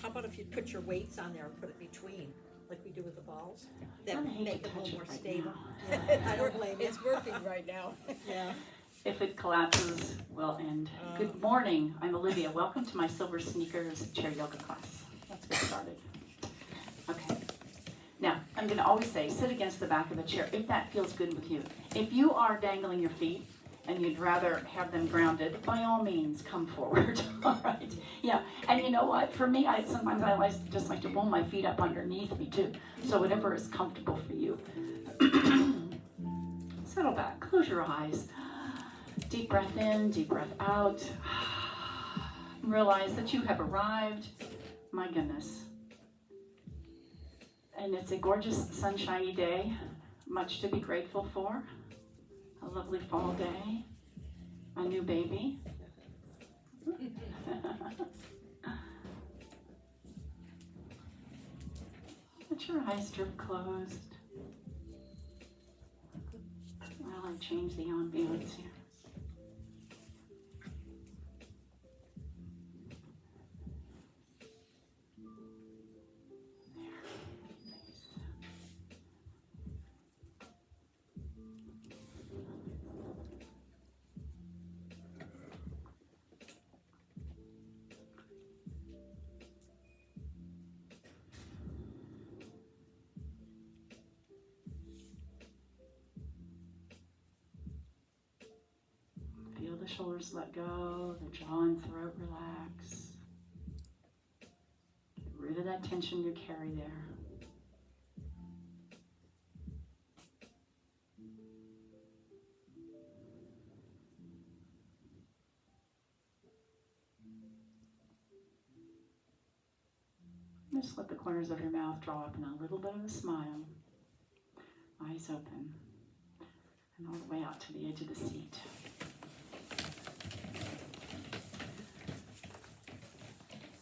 how about if you put your weights on there and put it between, like we do with the balls? That I would hate make to it a touch little it more right stable. now. I don't blame you. It's working right now. Yeah. If it collapses, we'll end. Good morning, I'm Olivia. Welcome to my SilverSneakers chair yoga class. Let's get started. Okay. Now, I'm going to always say, sit against the back of the chair if that feels good with you. If you are dangling your feet and you'd rather have them grounded, by all means, come forward. All right. Yeah. And you know what? For me, sometimes I just like to roll my feet up underneath me too. So whatever is comfortable for you. Settle back. Close your eyes. Deep breath in, deep breath out. Realize that you have arrived. My goodness. And it's a gorgeous, sunshiny day. Much to be grateful for. A lovely fall day. A new baby. Let your eyes drip closed while I change the ambiance here. Feel the shoulders let go, the jaw and throat relax. Get rid of that tension you carry there. Just let the corners of your mouth draw up in a little bit of a smile. Eyes open. And all the way out to the edge of the seat.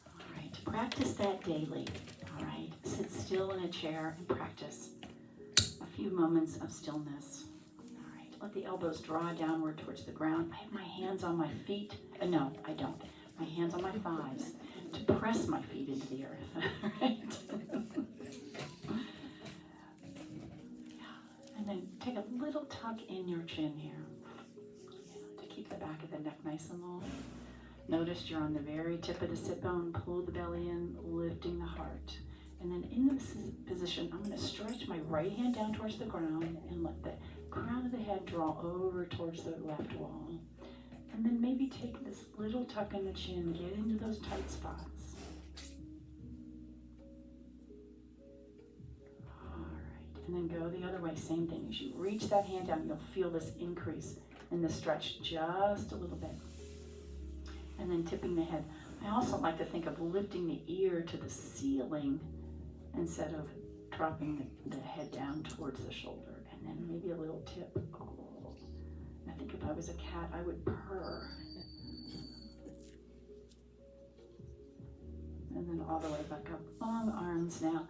All right, practice that daily. All right, sit still in a chair and practice a few moments of stillness. All right, let the elbows draw downward towards the ground. I have my hands on my feet. No, I don't. My hands on my thighs to press my feet into the earth. All right. And then take a little tuck in your chin here to keep the back of the neck nice and long. Notice you're on the very tip of the sit bone. Pull the belly in, lifting the heart. And then in this position, I'm going to stretch my right hand down towards the ground and let the crown of the head draw over towards the left wall. And then maybe take this little tuck in the chin, get into those tight spots. And then go the other way, same thing. As you reach that hand down, you'll feel this increase in the stretch just a little bit. And then tipping the head. I also like to think of lifting the ear to the ceiling instead of dropping the head down towards the shoulder. And then maybe a little tip. Oh. I think if I was a cat, I would purr. And then all the way back up. Long arms now.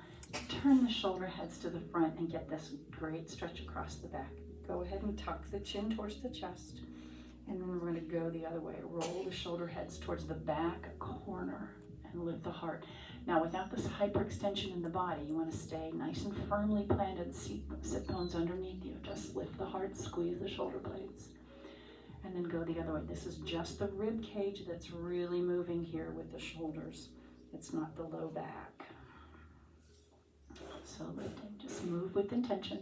Turn the shoulder heads to the front and get this great stretch across the back. Go ahead and tuck the chin towards the chest. And then we're going to go the other way. Roll the shoulder heads towards the back corner and lift the heart. Now, without this hyperextension in the body, you want to stay nice and firmly planted, sit bones underneath you. Just lift the heart, squeeze the shoulder blades. And then go the other way. This is just the rib cage that's really moving here with the shoulders. It's not the low back. So just move with intention.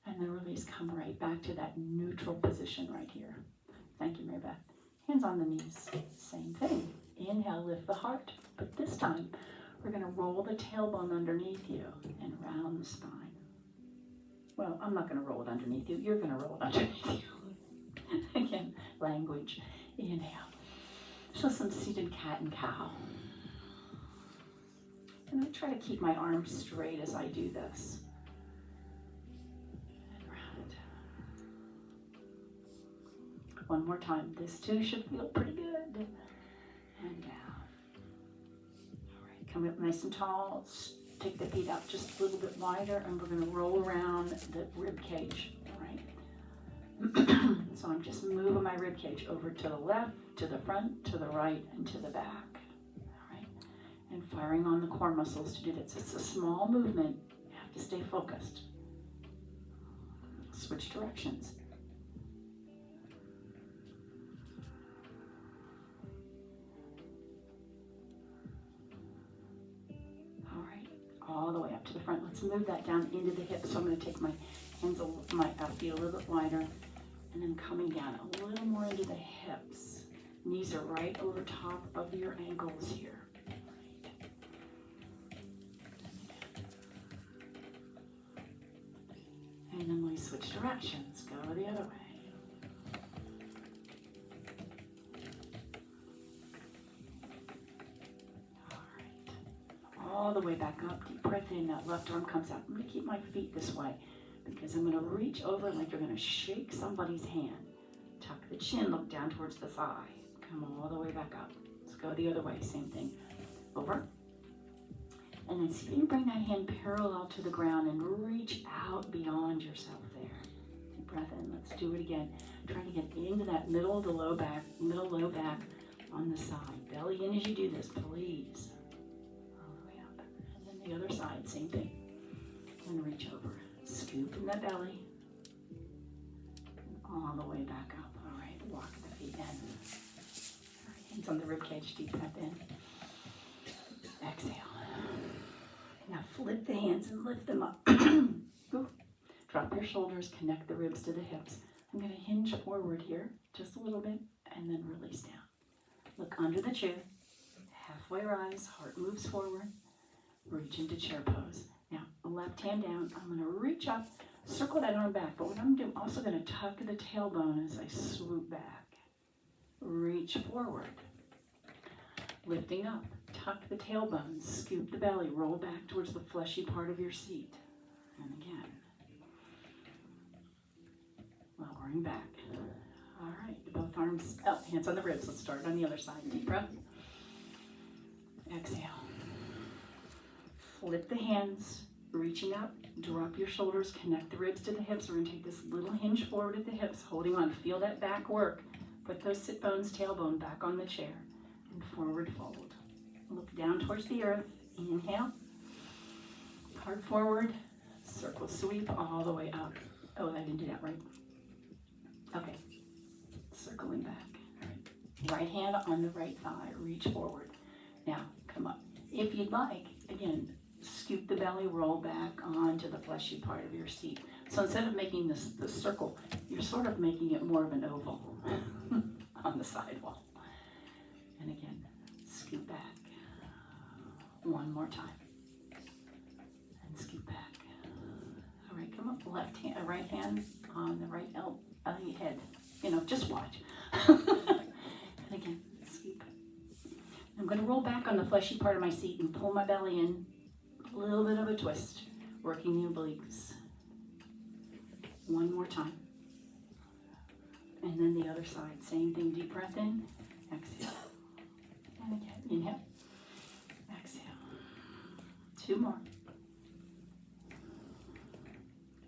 And then release, come right back to that neutral position right here. Thank you, Mary Beth. Hands on the knees, same thing. Inhale, lift the heart, but this time we're gonna roll the tailbone underneath you and round the spine. Well, I'm not gonna roll it underneath you, you're gonna roll it underneath you. Again, language, inhale. So some seated cat and cow. And I try to keep my arms straight as I do this. And round. One more time. This too should feel pretty good. And down. All right, come up nice and tall. Take the feet out just a little bit wider, and we're going to roll around the rib cage. All right. So I'm just moving my rib cage over to the left, to the front, to the right, and to the back. All right. And firing on the core muscles to do this. It's a small movement. You have to stay focused. Switch directions. All right. All the way up to the front. Let's move that down into the hips. So I'm going to take my hands, my feet a little bit wider. And then coming down a little more into the hips. Knees are right over top of your ankles here. And then we switch directions. Go the other way. All right. All the way back up. Deep breath in. That left arm comes out. I'm going to keep my feet this way, because I'm going to reach over like you're going to shake somebody's hand. Tuck the chin, look down towards the thigh. Come all the way back up. Let's go the other way, same thing. Over. And then see if you can bring that hand parallel to the ground and reach out beyond yourself there. Deep breath in. Let's do it again. Try to get into that middle of the low back on the side. Belly in as you do this, please. All the way up. And then the other side, same thing. And reach over. Scoop in that belly. And all the way back up. All right, walk the feet in. All right, hands on the rib cage, deep breath in. Exhale. Now flip the hands and lift them up. Drop your shoulders, connect the ribs to the hips. I'm going to hinge forward here just a little bit and then release down. Look under the chin. Halfway rise, heart moves forward. Reach into chair pose. Now, left hand down, I'm going to reach up, circle that arm back, but what I'm doing, also going to tuck the tailbone as I swoop back. Reach forward. Lifting up, tuck the tailbone, scoop the belly, roll back towards the fleshy part of your seat. And again. Lowering back. All right, both arms, hands on the ribs. Let's start on the other side. Deep breath. Exhale. Flip the hands, reaching up, drop your shoulders, connect the ribs to the hips. We're going to take this little hinge forward at the hips, holding on. Feel that back work. Put those sit bones, tailbone back on the chair, and forward fold. Look down towards the earth. Inhale. Heart forward. Circle sweep all the way up. Oh, I didn't do that right. Okay. Circling back. All right. Right hand on the right thigh. Reach forward. Now, come up. If you'd like, again, scoop the belly, roll back onto the fleshy part of your seat. So instead of making this circle, you're sort of making it more of an oval on the sidewall. And again, scoop back. One more time. And scoop back. All right, come up. Left hand, right hand on the right head. You know, just watch. And again, scoop. I'm going to roll back on the fleshy part of my seat and pull my belly in. A little bit of a twist, working the obliques. One more time. And then the other side, same thing, deep breath in, exhale. And again, inhale, exhale. Two more.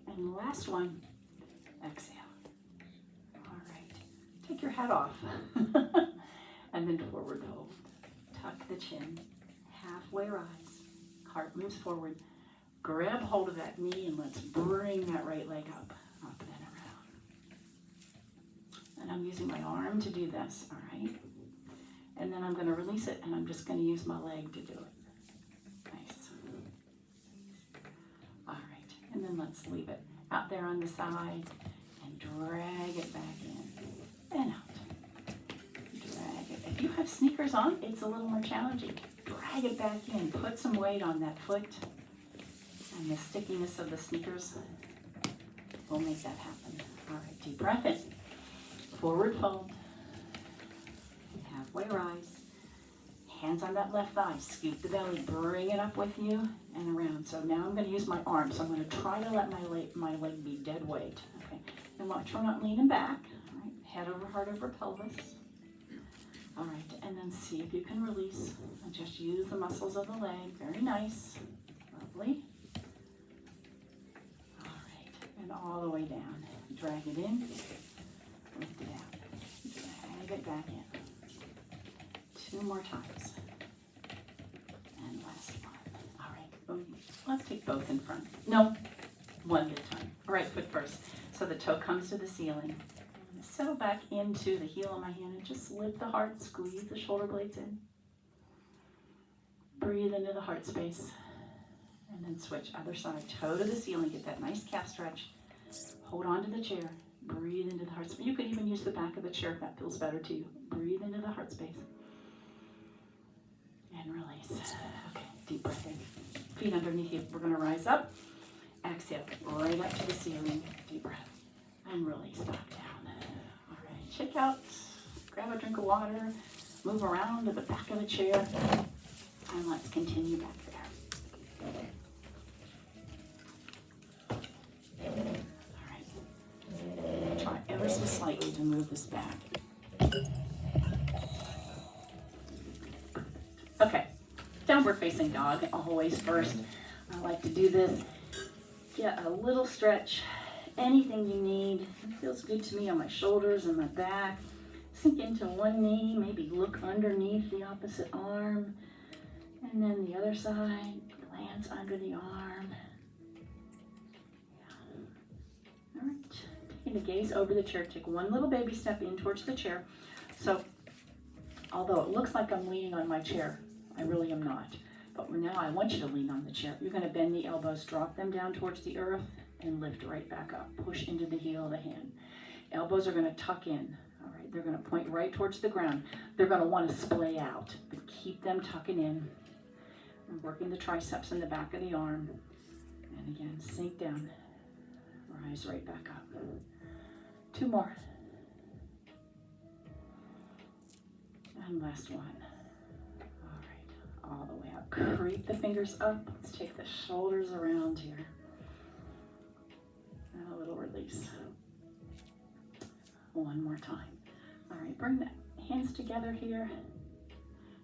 And the last one, exhale. All right, take your hat off. And then forward fold. Tuck the chin, halfway rise. Heart moves forward. Grab hold of that knee and let's bring that right leg up and around. And I'm using my arm to do this, all right? And then I'm going to release it and I'm just going to use my leg to do it. Nice. All right, and then let's leave it out there on the side and drag it back in and out. Drag it. If you have sneakers on, it's a little more challenging. Drag it back in, put some weight on that foot, and the stickiness of the sneakers will make that happen. All right, deep breath in, forward fold, halfway rise, hands on that left thigh, scoop the belly, bring it up with you and around. So now I'm going to use my arm, so I'm going to try to let my leg be dead weight. Okay, and watch we're not leaning back. All right, head over heart over pelvis. All right, and then see if you can release and just use the muscles of the leg. Very nice. Lovely. All right, and all the way down. Drag it in. Lift it out. Drag it back in. 2 more times. And last one. All right, let's take both in front. No, one at a time. Right foot first. So the toe comes to the ceiling. Settle back into the heel of my hand and just lift the heart, squeeze the shoulder blades in. Breathe into the heart space. And then switch other side, toe to the ceiling, get that nice calf stretch. Hold on to the chair. Breathe into the heart space. You could even use the back of the chair if that feels better to you. Breathe into the heart space. And release. Okay, deep breath in. Feet underneath you. We're going to rise up. Exhale, right up to the ceiling. Deep breath. And release back down. All right, check out. Grab a drink of water. Move around to the back of the chair. And let's continue back there. All right. Try ever so slightly to move this back. Okay. Downward facing dog, always first. I like to do this. Get a little stretch. Anything you need. It feels good to me on my shoulders and my back. Sink into one knee, maybe look underneath the opposite arm. And then the other side, glance under the arm. Yeah. All right, taking the gaze over the chair, take one little baby step in towards the chair. So, although it looks like I'm leaning on my chair, I really am not. But now I want you to lean on the chair. You're gonna bend the elbows, drop them down towards the earth, and lift right back up. Push into the heel of the hand. Elbows are gonna tuck in. All right, they're gonna point right towards the ground. They're gonna wanna splay out, but keep them tucking in. And working the triceps in the back of the arm. And again, sink down. Rise right back up. 2 more. And last one. All right, all the way up. Creep the fingers up. Let's take the shoulders around here. And a little release. One more time. All right, bring the hands together here.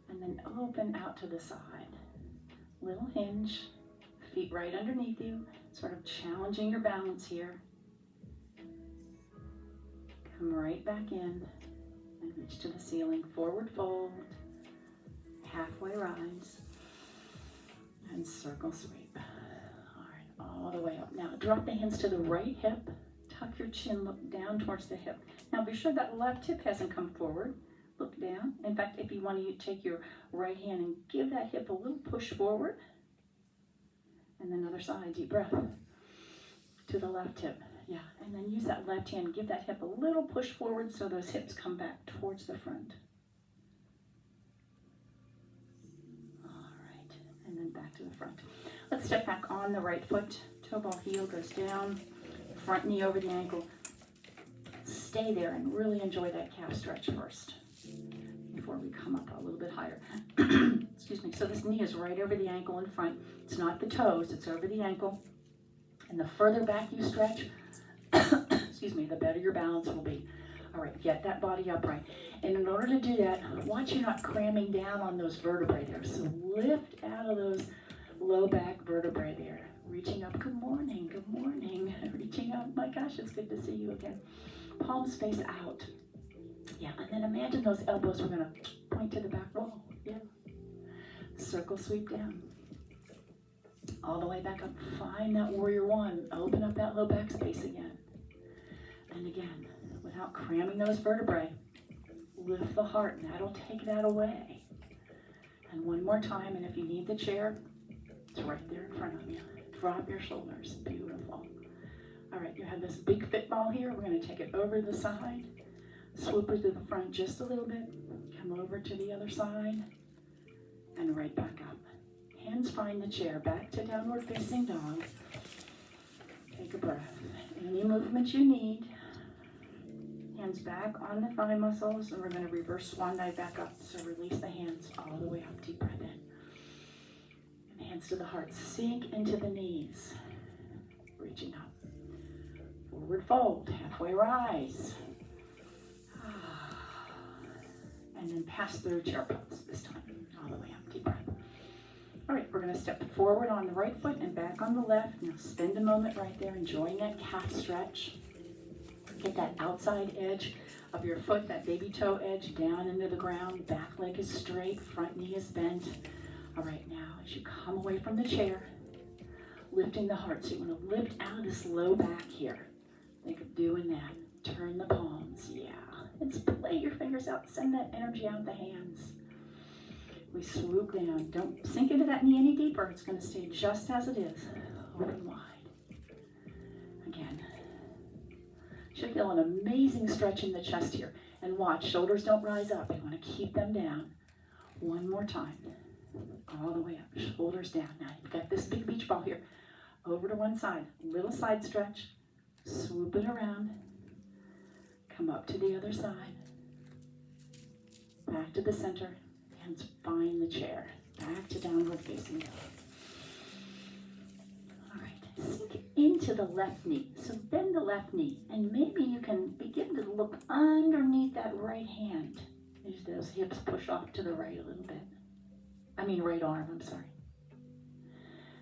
And then open out to the side. Little hinge, feet right underneath you, sort of challenging your balance here. Come right back in and reach to the ceiling. Forward fold, halfway rise, and circle sweep. All right, all the way up. Now drop the hands to the right hip, tuck your chin, look down towards the hip. Now be sure that left hip hasn't come forward. Look down. In fact, if you want to take your right hand and give that hip a little push forward. And then other side, deep breath. To the left hip. Yeah, and then use that left hand, give that hip a little push forward so those hips come back towards the front. All right, and then back to the front. Let's step back on the right foot. Toe ball heel goes down. Front knee over the ankle. Stay there and really enjoy that calf stretch first before we come up a little bit higher. Excuse me. So this knee is right over the ankle in front. It's not the toes, it's over the ankle. And the further back you stretch, excuse me, the better your balance will be. All right, get that body upright. And in order to do that, watch you not cramming down on those vertebrae there. So lift out of those low back vertebrae there. Reaching up, good morning, good morning. Reaching up, my gosh, it's good to see you again. Palms face out. Yeah, and then imagine those elbows, we're gonna point to the back wall. Yeah. Circle sweep down. All the way back up. Find that warrior one. Open up that low back space again. And again, without cramming those vertebrae, lift the heart, and that'll take that away. And one more time, and if you need the chair, it's right there in front of you. Drop your shoulders. Beautiful. All right, you have this big fit ball here. We're going to take it over the side. Swoop it to the front just a little bit. Come over to the other side. And right back up. Hands find the chair. Back to downward facing dog. Take a breath. Any movement you need. Hands back on the thigh muscles. And we're going to reverse swan dive back up. So release the hands all the way up. Deep breath in. And hands to the heart. Sink into the knees. Reaching up. Forward fold. Halfway rise. And then pass through chair pose this time. All the way up. Deep breath. All right, we're going to step forward on the right foot and back on the left. Now spend a moment right there, enjoying that calf stretch. Get that outside edge of your foot, that baby toe edge down into the ground, back leg is straight, front knee is bent. All right, now as you come away from the chair, lifting the heart. So you want to lift out of this low back here. Think of doing that. Turn the palms, yeah. And splay your fingers out, send that energy out the hands. We swoop down. Don't sink into that knee any deeper. It's going to stay just as it is. Open wide. Again. Should feel an amazing stretch in the chest here. And watch, shoulders don't rise up. You want to keep them down. One more time. All the way up, shoulders down. Now you've got this big beach ball here. Over to one side. Little side stretch. Swoop it around. Come up to the other side. Back to the center. Hands find the chair. Back to downward facing dog. All right, sink into the left knee. So bend the left knee, and maybe you can begin to look underneath that right hand. As those hips push off to the right a little bit. Right arm, I'm sorry.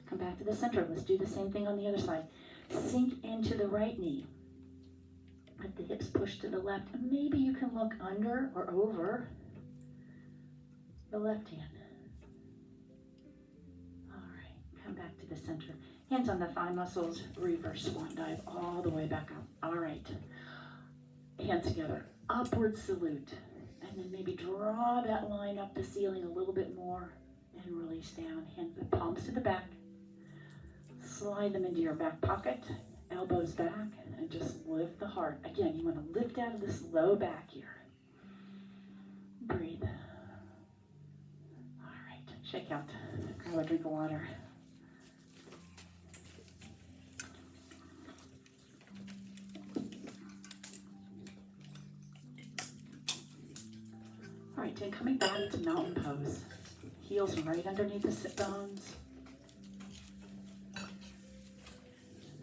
Come back to the center. Let's do the same thing on the other side. Sink into the right knee. Let the hips push to the left, and maybe you can look under or over the left hand. All right, come back to the center. Hands on the thigh muscles, reverse swan dive all the way back up. All right, hands together, upward salute. And then maybe draw that line up the ceiling a little bit more and release down. Hands with palms to the back. Slide them into your back pocket, elbows back, and just lift the heart. Again, you want to lift out of this low back here. Breathe. All right, shake out. Grab a drink of water. All right, then coming back to mountain pose. Heels right underneath the sit bones.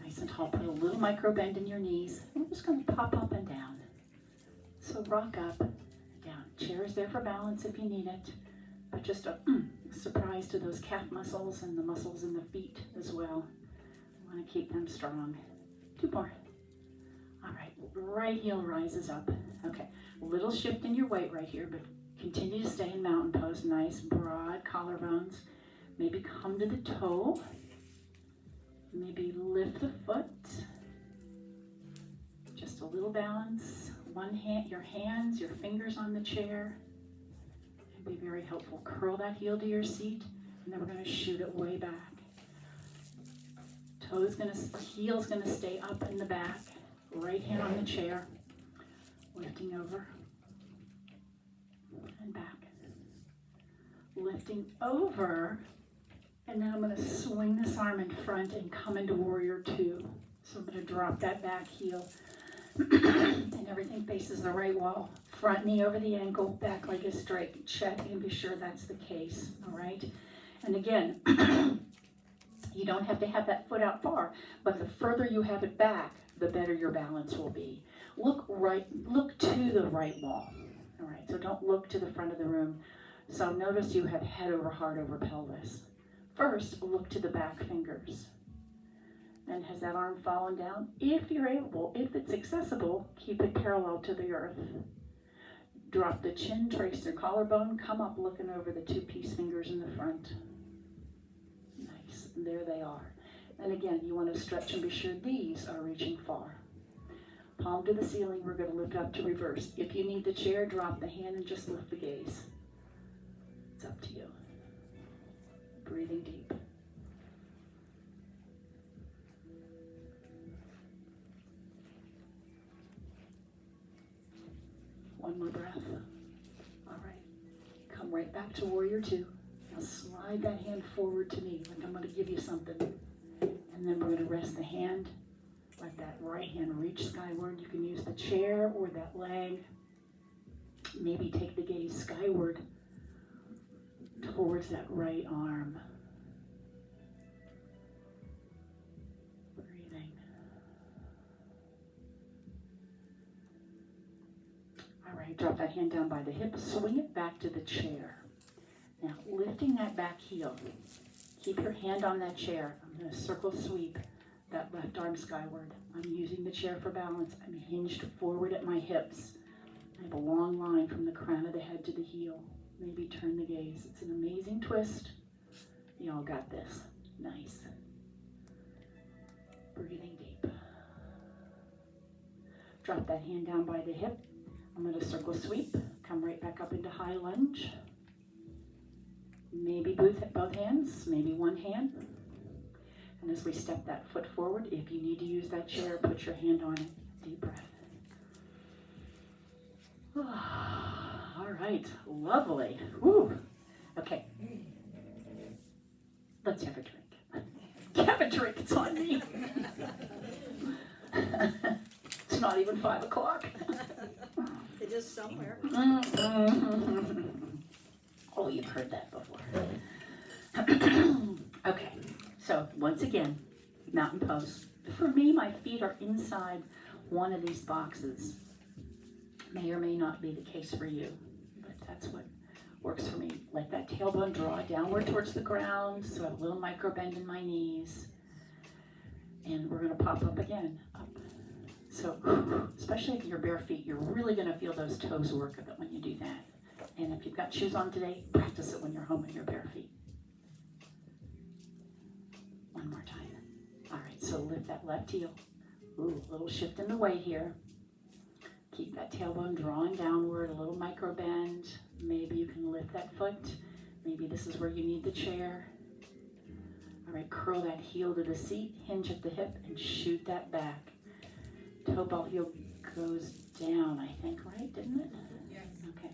Nice and tall. Put a little micro bend in your knees. And we're just going to pop up and down. So rock up, down. Chair is there for balance if you need it. But just a surprise to those calf muscles and the muscles in the feet as well. You want to keep them strong. 2 more. All right, right heel rises up. Okay, a little shift in your weight right here, but continue to stay in mountain pose. Nice broad collarbones. Maybe come to the toe. Maybe lift the foot. Just a little balance. One hand, your hands, your fingers on the chair. Can be very helpful. Curl that heel to your seat, and then we're going to shoot it way back. Heel's gonna stay up in the back. Right hand on the chair. Lifting over. And back. Lifting over, and then I'm going to swing this arm in front and come into warrior 2. So I'm going to drop that back heel and everything faces the right wall. Front knee over the ankle, back leg is straight. Check and be sure that's the case, all right? And again, you don't have to have that foot out far, but the further you have it back, the better your balance will be. Look to the right wall. All right, so don't look to the front of the room. So notice you have head over heart over pelvis. First, look to the back fingers. And has that arm fallen down? If you're able, if it's accessible, keep it parallel to the earth. Drop the chin, trace your collarbone, come up looking over the 2 peace fingers in the front. Nice, and there they are. And again, you want to stretch and be sure these are reaching far. Palm to the ceiling, we're going to lift up to reverse. If you need the chair, drop the hand and just lift the gaze. It's up to you. Breathing deep. One more breath. All right. Come right back to warrior 2. Now slide that hand forward to me, like I'm going to give you something. And then we're going to rest the hand. Let that right hand reach skyward. You can use the chair or that leg. Maybe take the gaze skyward towards that right arm. Breathing. All right, drop that hand down by the hip. Swing it back to the chair. Now, lifting that back heel. Keep your hand on that chair. I'm going to circle sweep that left arm skyward. I'm using the chair for balance. I'm hinged forward at my hips. I have a long line from the crown of the head to the heel. Maybe turn the gaze. It's an amazing twist. You all got this. Nice. Breathing deep. Drop that hand down by the hip. I'm going to circle sweep. Come right back up into high lunge. Maybe both hands, maybe one hand. And as we step that foot forward, if you need to use that chair, put your hand on it. Deep breath. All right, lovely. Woo. Okay, let's have a drink. Have a drink, it's on me. It's not even 5 o'clock. It is somewhere. Oh, you've heard that before. Okay, so once again, mountain pose. For me, my feet are inside one of these boxes. May or may not be the case for you, but that's what works for me. Let that tailbone draw downward towards the ground, so I have a little micro bend in my knees. And we're gonna pop up again, up. So, especially if you're bare feet, you're really gonna feel those toes work of it when you do that. And if you've got shoes on today, practice it when you're home in your bare feet. One more time. All right, so lift that left heel. Ooh, a little shift in the weight here. Keep that tailbone drawing downward, a little micro bend. Maybe you can lift that foot. Maybe this is where you need the chair. All right, curl that heel to the seat, hinge at the hip, and shoot that back. Toe ball heel goes down, I think, right? Didn't it? Yes. Okay.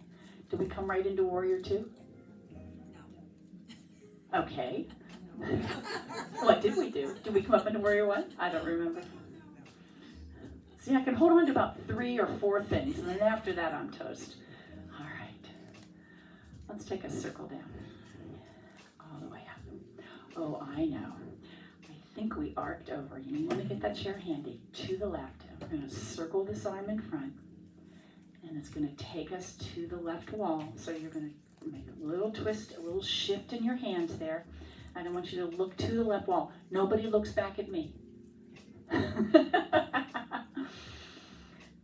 Did we come right into Warrior 2? No. Okay. What did we do? Did we come up into Warrior 1? I don't remember. See, I can hold on to about 3 or 4 things, and then after that, I'm toast. All right. Let's take a circle down. All the way up. Oh, I know. I think we arced over. You want to get that chair handy. To the left. And we're going to circle this arm in front, and it's going to take us to the left wall. So you're going to make a little twist, a little shift in your hands there. And I want you to look to the left wall. Nobody looks back at me.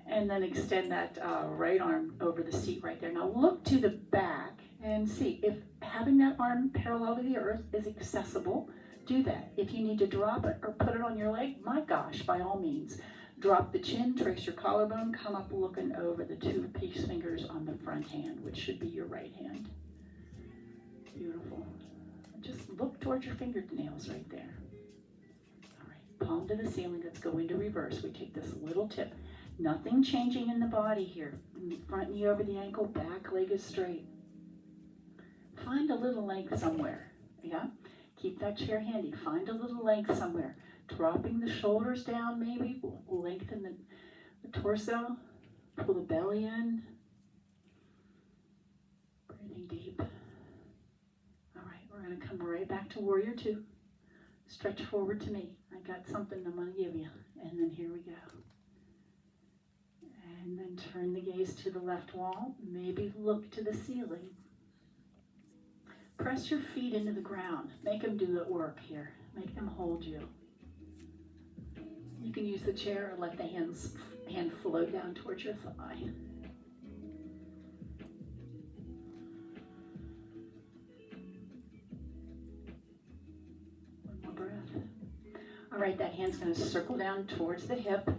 And then extend that right arm over the seat right there. Now look to the back and see if having that arm parallel to the earth is accessible. Do that. If you need to drop it or put it on your leg, my gosh, by all means. Drop the chin, trace your collarbone, come up looking over the 2 peace fingers on the front hand, which should be your right hand. Beautiful. Just look towards your fingernails right there. All right, palm to the ceiling. Let's go into reverse. We take this little tip. Nothing changing in the body here. Front knee over the ankle, back leg is straight. Find a little length somewhere, yeah? Keep that chair handy. Find a little length somewhere. Dropping the shoulders down maybe. Lengthen the torso. Pull the belly in. Breathing deep. All right, we're going to come right back to Warrior 2. Stretch forward to me. I got something I'm going to give you. And then here we go. And then turn the gaze to the left wall. Maybe look to the ceiling. Press your feet into the ground. Make them do the work here. Make them hold you. You can use the chair or let the hand float down towards your thigh. One more breath. All right, that hand's going to circle down towards the hip.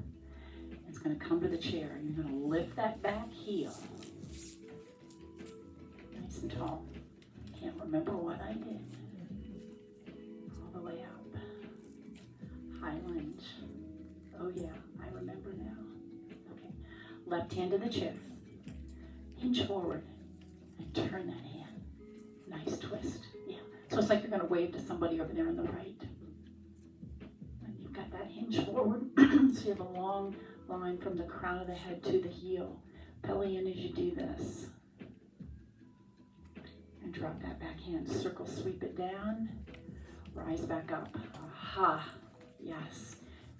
It's going to come to the chair. You're going to lift that back heel. Nice and tall. Can't remember what I did. All the way up. High lunge. Oh yeah, I remember now. Okay. Left hand to the chair. Hinge forward and turn that hand. Nice twist. Yeah. So it's like you're going to wave to somebody over there on the right. And you've got that hinge forward. So you have a long line from the crown of the head to the heel. Belly in as you do this. And drop that back hand. Circle, sweep it down. Rise back up. Aha. Yes.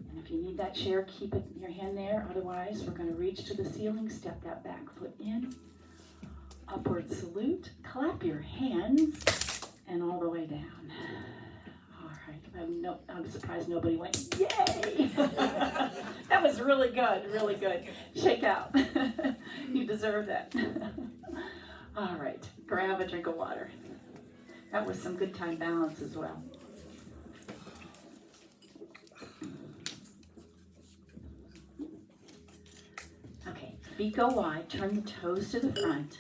And if you need that chair, keep your hand there. Otherwise, we're going to reach to the ceiling. Step that back foot in. Upward salute. Clap your hands. And all the way down. All right. I'm surprised nobody went, yay! That was really good, really good. Shake out. You deserve that. All right, grab a drink of water. That was some good time balance as well. Okay, feet go wide, turn the toes to the front.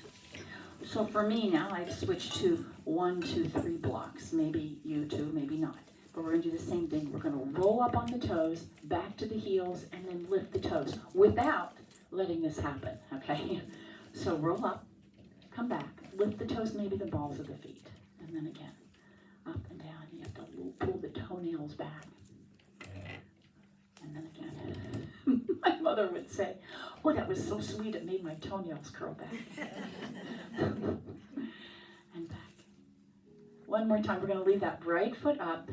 So for me now, I've switched to 1, 2, 3 blocks. Maybe you too, maybe not. But we're gonna do the same thing. We're gonna roll up on the toes, back to the heels, and then lift the toes without letting this happen, okay? So roll up, come back, lift the toes, maybe the balls of the feet. And then again, up and down. You have to pull the toenails back. And then again. My mother would say, oh, that was so sweet, it made my toenails curl back. And back. One more time, we're gonna leave that right foot up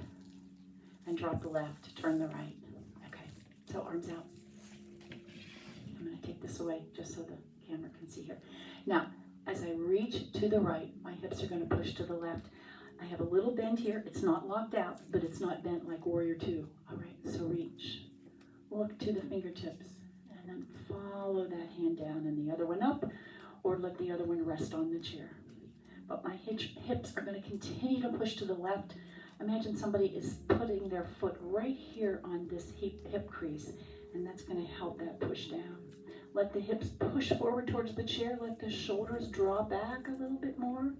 and drop the left, turn the right. Okay, so arms out. I'm gonna take this away just so the camera can see here. Now, as I reach to the right, my hips are gonna push to the left. I have a little bend here. It's not locked out, but it's not bent like Warrior 2. All right, so reach. Look to the fingertips, and then follow that hand down and the other one up, or let the other one rest on the chair. But my hips are gonna continue to push to the left. Imagine somebody is putting their foot right here on this hip crease, and that's gonna help that push down. Let the hips push forward towards the chair. Let the shoulders draw back a little bit more.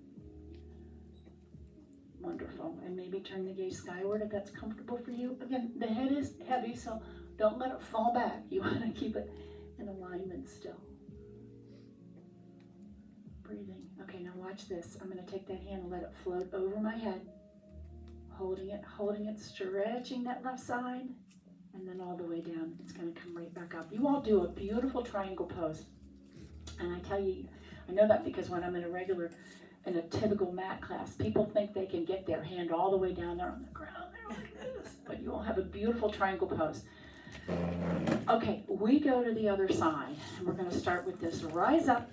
Wonderful. And maybe turn the gaze skyward if that's comfortable for you. Again, the head is heavy, so don't let it fall back. You wanna keep it in alignment still. Breathing. Okay, now watch this. I'm gonna take that hand and let it float over my head. Holding it, stretching that left side, and then all the way down. It's gonna come right back up. You all do a beautiful triangle pose. And I tell you, I know that because when I'm in a typical mat class, people think they can get their hand all the way down there on the ground. They're like this. But you all have a beautiful triangle pose. Okay, we go to the other side, and we're gonna start with this. Rise up,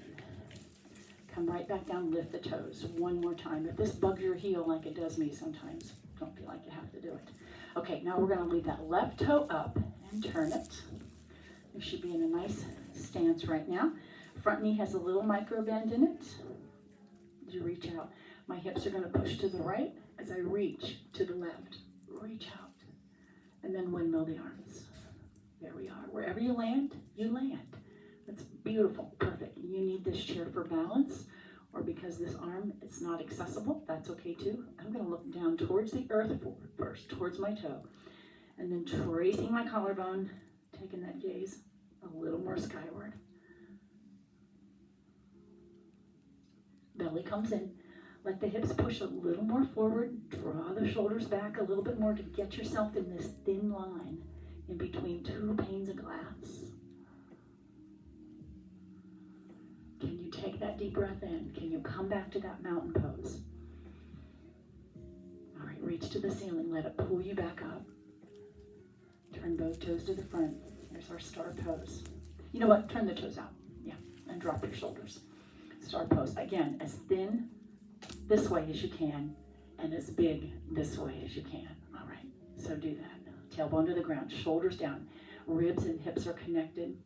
come right back down, lift the toes. One more time. If this bugs your heel like it does me sometimes, don't feel like you have to do it. Okay, now we're gonna leave that left toe up and turn it. You should be in a nice stance right now. Front knee has a little micro bend in it. As you reach out, my hips are gonna push to the right as I reach to the left. Reach out, and then windmill the arms. There we are. Wherever you land, you land. That's beautiful, perfect. You need this chair for balance, or because this arm is not accessible, that's okay too. I'm gonna look down towards the earth first, towards my toe, and then tracing my collarbone, taking that gaze a little more skyward. Belly comes in. Let the hips push a little more forward. Draw the shoulders back a little bit more to get yourself in this thin line in between two panes of glass. Can you take that deep breath in? Can you come back to that mountain pose? All right, reach to the ceiling. Let it pull you back up. Turn both toes to the front. Here's our star pose. You know what? Turn the toes out. Yeah, and drop your shoulders. Star pose. Again, as thin this way as you can, and as big this way as you can. All right, so do that. Tailbone to the ground, shoulders down. Ribs and hips are connected.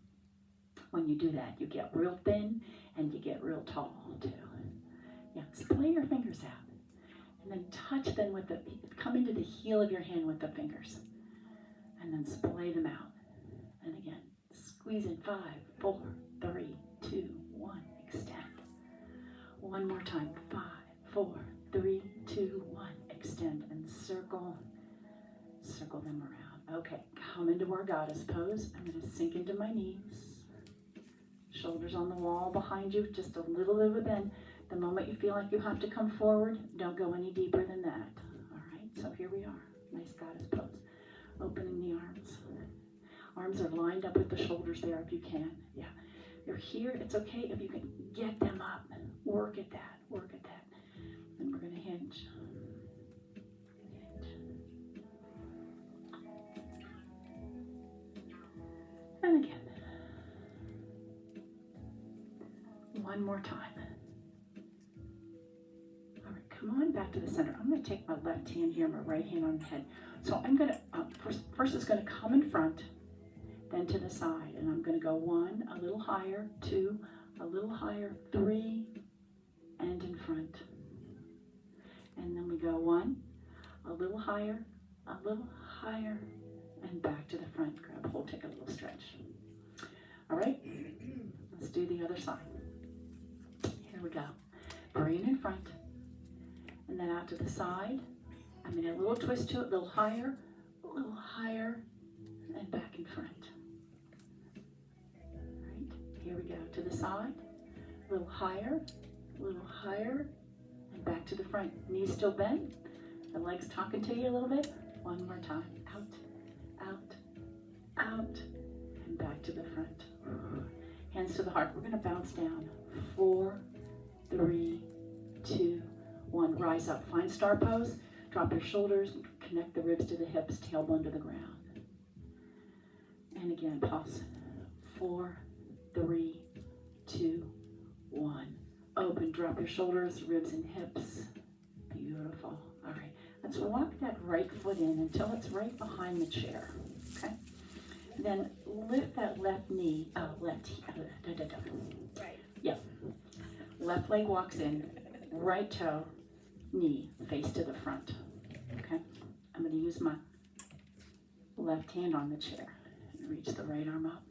When you do that, you get real thin and you get real tall too. Yeah, splay your fingers out. And then touch them with the, come into the heel of your hand with the fingers. And then splay them out. And again, squeeze in 5, 4, 3, 2, 1, extend. One more time, 5, 4, 3, 2, 1, extend and circle them around. Okay, come into our goddess pose. I'm gonna sink into my knees. Shoulders on the wall behind you, just a little bit of a bend. The moment you feel like you have to come forward, don't go any deeper than that. All right, so here we are, nice goddess pose. Opening the arms. Arms are lined up with the shoulders there if you can. Yeah, you're here, it's okay if you can get them up. Work at that, work at that. And we're gonna hinge. And again. One more time. All right, come on back to the center. I'm going to take my left hand here, my right hand on the head. So I'm going to, first it's going to come in front, then to the side. And I'm going to go 1, a little higher, 2, a little higher, 3, and in front. And then we go 1, a little higher, and back to the front. Grab hold, take a little stretch. All right, let's do the other side. Here we go. Bring in front, and then out to the side. I'm going to a little twist to it, a little higher, and back in front. All right, here we go. To the side, a little higher, and back to the front. Knees still bent, the legs talking to you a little bit. One more time. Out, and back to the front. Hands to the heart. We're going to bounce down. 4, 3, 2, 1. Rise up. Find star pose. Drop your shoulders. Connect the ribs to the hips. Tailbone to the ground. And again, pause. 4, 3, 2, 1. Open. Drop your shoulders, ribs and hips. Beautiful. All right. Let's walk that right foot in until it's right behind the chair. Okay? Then lift that left knee, right. Yeah. Left leg walks in, right toe, knee, face to the front. Okay? I'm going to use my left hand on the chair and reach the right arm up.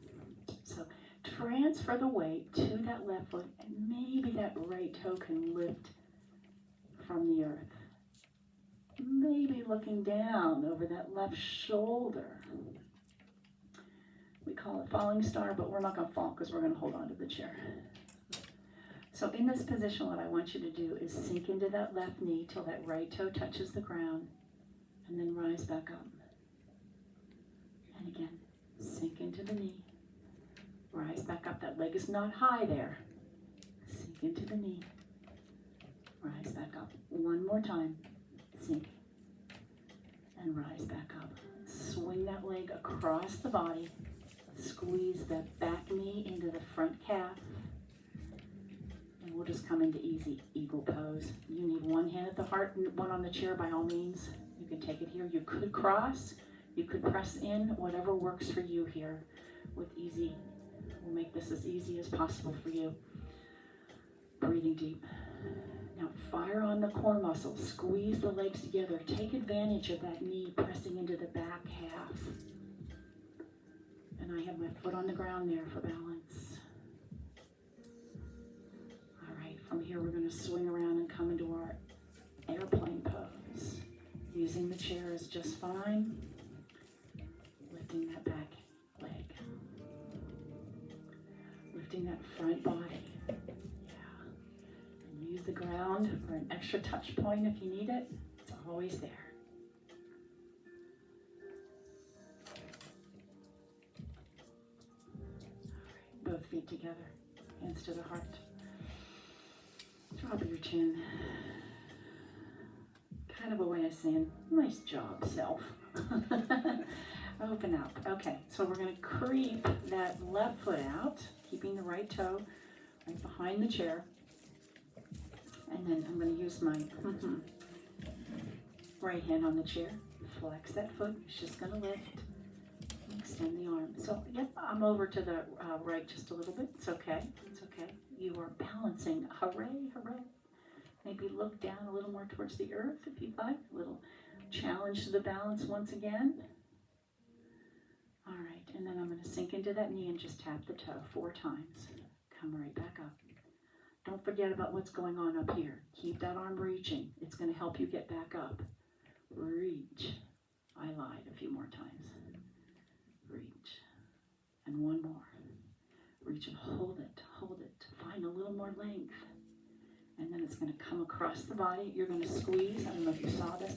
So transfer the weight to that left foot, and maybe that right toe can lift from the earth. Maybe looking down over that left shoulder. We call it falling star, but we're not going to fall because we're going to hold on to the chair. So in this position, what I want you to do is sink into that left knee till that right toe touches the ground, and then rise back up. And again, sink into the knee, rise back up. That leg is not high there. Sink into the knee, rise back up. One more time, sink, and rise back up. Swing that leg across the body. Squeeze that back knee into the front calf. And we'll just come into easy eagle pose. You need one hand at the heart and one on the chair by all means. You can take it here. You could cross. You could press in. Whatever works for you here with easy. We'll make this as easy as possible for you. Breathing deep. Now fire on the core muscles. Squeeze the legs together. Take advantage of that knee pressing into the back half. And I have my foot on the ground there for balance. All right, from here we're going to swing around and come into our airplane pose. Using the chair is just fine. Lifting that back leg. Lifting that front body. Yeah. And use the ground for an extra touch point if you need it. It's always there. Both feet together, hands to the heart. Drop your chin. Kind of a way of saying, nice job, self. Open up. Okay, so we're going to creep that left foot out, keeping the right toe right behind the chair. And then I'm going to use my right hand on the chair. Flex that foot. It's just going to lift. Extend the arm. So, yep, I'm over to the right just a little bit. It's okay. It's okay. You are balancing. Hooray, hooray. Maybe look down a little more towards the earth if you'd like. A little challenge to the balance once again. All right, and then I'm going to sink into that knee and just tap the toe 4 times. Come right back up. Don't forget about what's going on up here. Keep that arm reaching. It's going to help you get back up. Reach. I lied a few more times. Reach. And one more. Reach and hold it. Hold it. Find a little more length. And then it's going to come across the body. You're going to squeeze. I don't know if you saw this.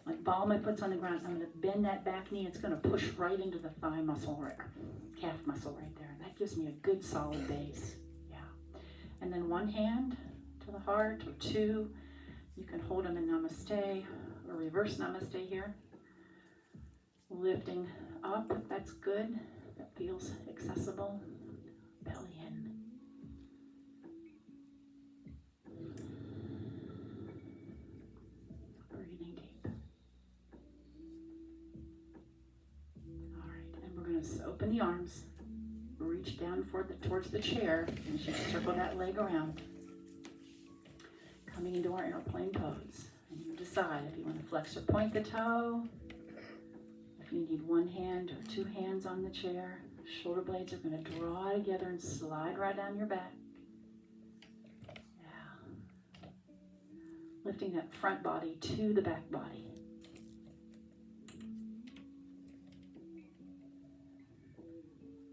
My ball, my foot's on the ground. I'm going to bend that back knee. It's going to push right into the thigh muscle, right, calf muscle right there. And that gives me a good solid base. Yeah. And then one hand to the heart, or 2. You can hold them in namaste or reverse namaste here. Lifting up, that's good. That feels accessible. Belly in. Breathing deep. All right, and we're going to open the arms, reach reach down towards the chair and just circle that leg around. Coming into our airplane pose. And you decide if you want to flex or point the toe, if you need one hand or two hands on the chair. Shoulder blades are going to draw together and slide right down your back. Yeah. Lifting that front body to the back body.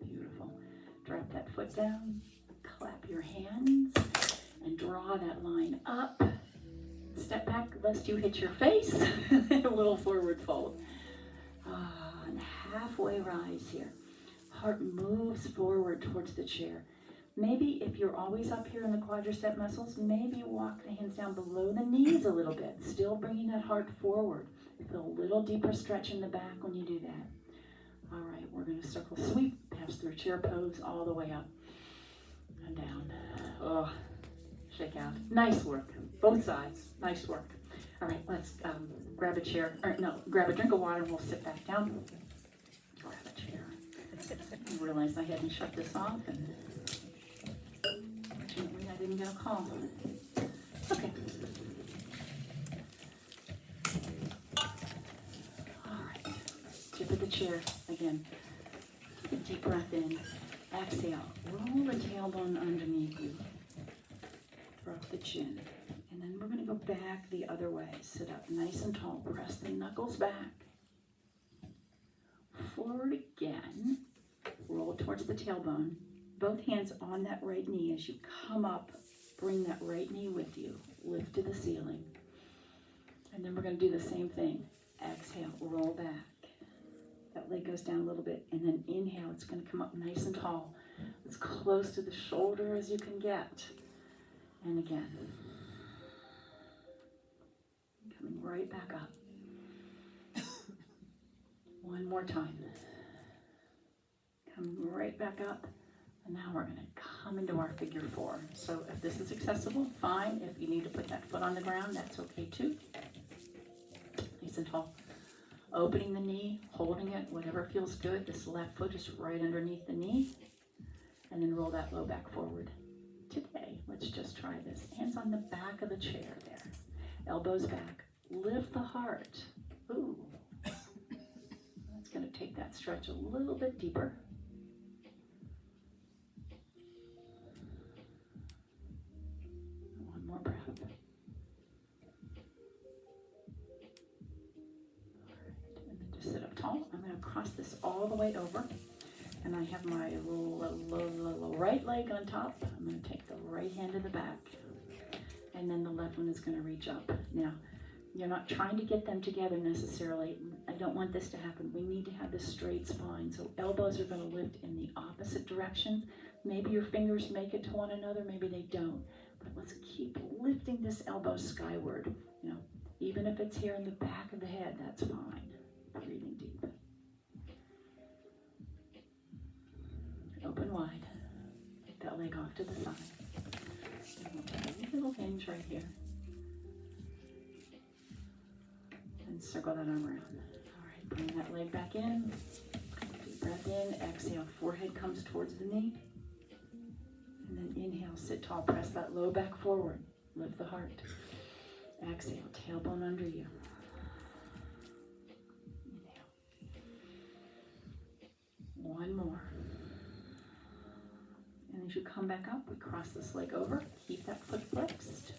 Beautiful. Drop that foot down, clap your hands, and draw that line up. Step back lest you hit your face. A little forward fold. And halfway rise here. Heart moves forward towards the chair. Maybe if you're always up here in the quadricep muscles, maybe walk the hands down below the knees a little bit, still bringing that heart forward. Feel a little deeper stretch in the back when you do that. All right, we're going to circle sweep, pass through chair pose all the way up and down. Oh, shake out. Nice work. Both sides. Nice work. All right, let's grab a chair. Or no, grab a drink of water and we'll sit back down. Grab a chair. I realized I hadn't shut this off, and fortunately I didn't get a call. Okay. All right. Tip of the chair again. Take a deep breath in. Exhale. Roll the tailbone underneath you. Drop the chin. And then we're going to go back the other way. Sit up nice and tall. Press the knuckles back. Forward again. Roll towards the tailbone. Both hands on that right knee as you come up. Bring that right knee with you. Lift to the ceiling. And then we're going to do the same thing. Exhale. Roll back. That leg goes down a little bit. And then inhale. It's going to come up nice and tall. As close to the shoulder as you can get. And again. Coming right back up. One more time. Coming right back up. And now we're going to come into our figure four. So if this is accessible, fine. If you need to put that foot on the ground, that's okay too. Nice and tall. Opening the knee, holding it, whatever feels good. This left foot is right underneath the knee. And then roll that low back forward. Today, let's just try this. Hands on the back of the chair there. Elbows back. Lift the heart. Ooh. That's going to take that stretch a little bit deeper. One more breath. All right. And then just sit up tall. I'm going to cross this all the way over. And I have my little right leg on top. I'm going to take the right hand to the back. And then the left one is going to reach up. Now, you're not trying to get them together necessarily. I don't want this to happen. We need to have this straight spine. So elbows are going to lift in the opposite direction. Maybe your fingers make it to one another. Maybe they don't. But let's keep lifting this elbow skyward. You know, even if it's here in the back of the head, that's fine. Breathing deep. Open wide. Take that leg off to the side. And we'll put a little hinge right here. And circle that arm around. All right, bring that leg back in. Deep breath in. Exhale, forehead comes towards the knee. And then inhale, sit tall. Press that low back forward. Lift the heart. Exhale, tailbone under you. Inhale. One more. And as you come back up, we cross this leg over. Keep that foot flexed.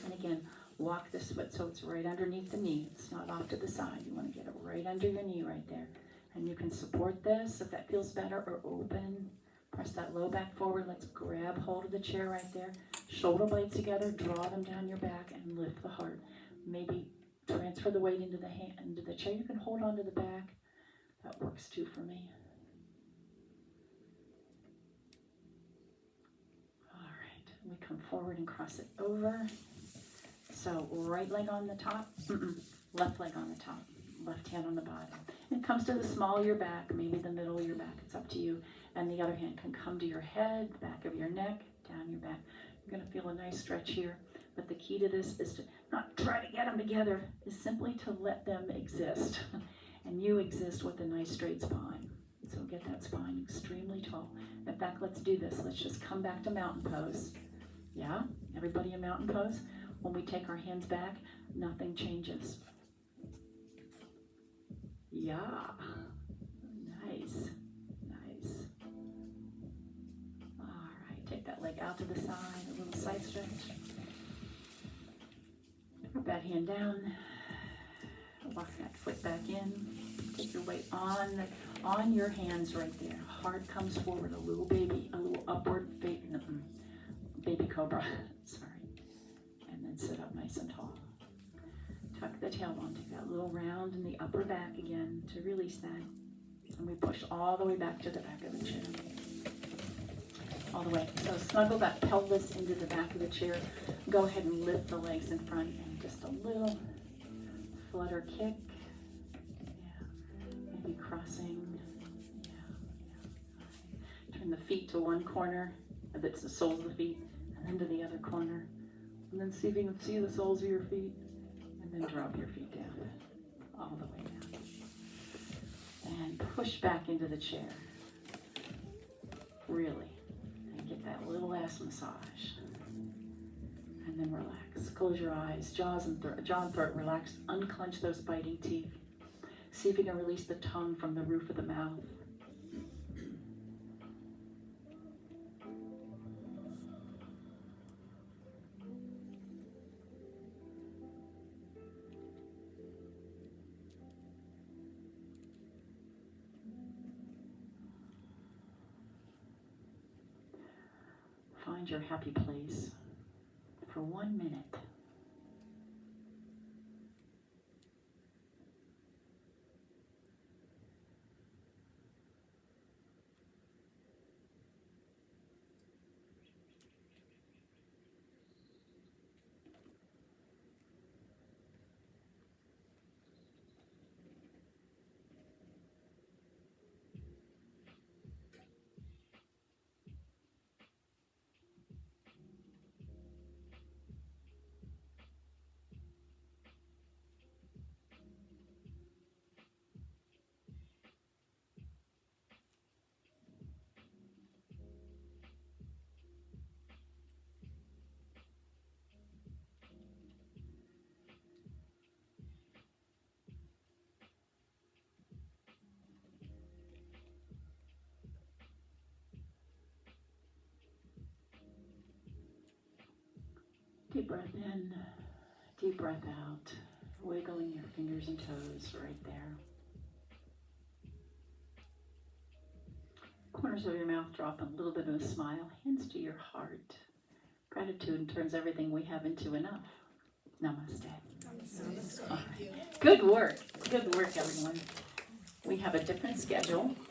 And again, walk this foot so it's right underneath the knee. It's not off to the side. You want to get it right under your knee right there. And you can support this if that feels better, or open. Press that low back forward. Let's grab hold of the chair right there. Shoulder blades together. Draw them down your back and lift the heart. Maybe transfer the weight into the hand, into the chair. You can hold on to the back. That works too for me. We come forward and cross it over. So right leg on the top, left leg on the top, left hand on the bottom. It comes to the small of your back, maybe the middle of your back, it's up to you. And the other hand can come to your head, back of your neck, down your back. You're gonna feel a nice stretch here. But the key to this is to not try to get them together, is simply to let them exist. And you exist with a nice straight spine. So get that spine extremely tall. In fact, let's do this. Let's just come back to mountain pose. Yeah, everybody in mountain pose. When we take our hands back, nothing changes. Yeah, nice, nice. All right, take that leg out to the side, a little side stretch. Put that hand down, walk that foot back in. Take your weight on your hands right there. Heart comes forward, a little upward baby cobra, sorry. And then sit up nice and tall. Tuck the tailbone, take that little round in the upper back again to release that. And we push all the way back to the back of the chair. All the way. So snuggle that pelvis into the back of the chair. Go ahead and lift the legs in front and just a little flutter kick. Yeah. Maybe crossing. Yeah. Turn the feet to one corner. That's the soles of the feet. And then to the other corner. And then see if you can see the soles of your feet. And then drop your feet down. All the way down. And push back into the chair. Really. And get that little ass massage. And then relax. Close your eyes. Jaw and throat relax. Unclench those biting teeth. See if you can release the tongue from the roof of the mouth. Find your happy place for 1 minute. Deep breath in, deep breath out, wiggling your fingers and toes right there. Corners of your mouth drop a little bit of a smile, hands to your heart. Gratitude turns everything we have into enough. Namaste. Namaste. All right. Good work, everyone. We have a different schedule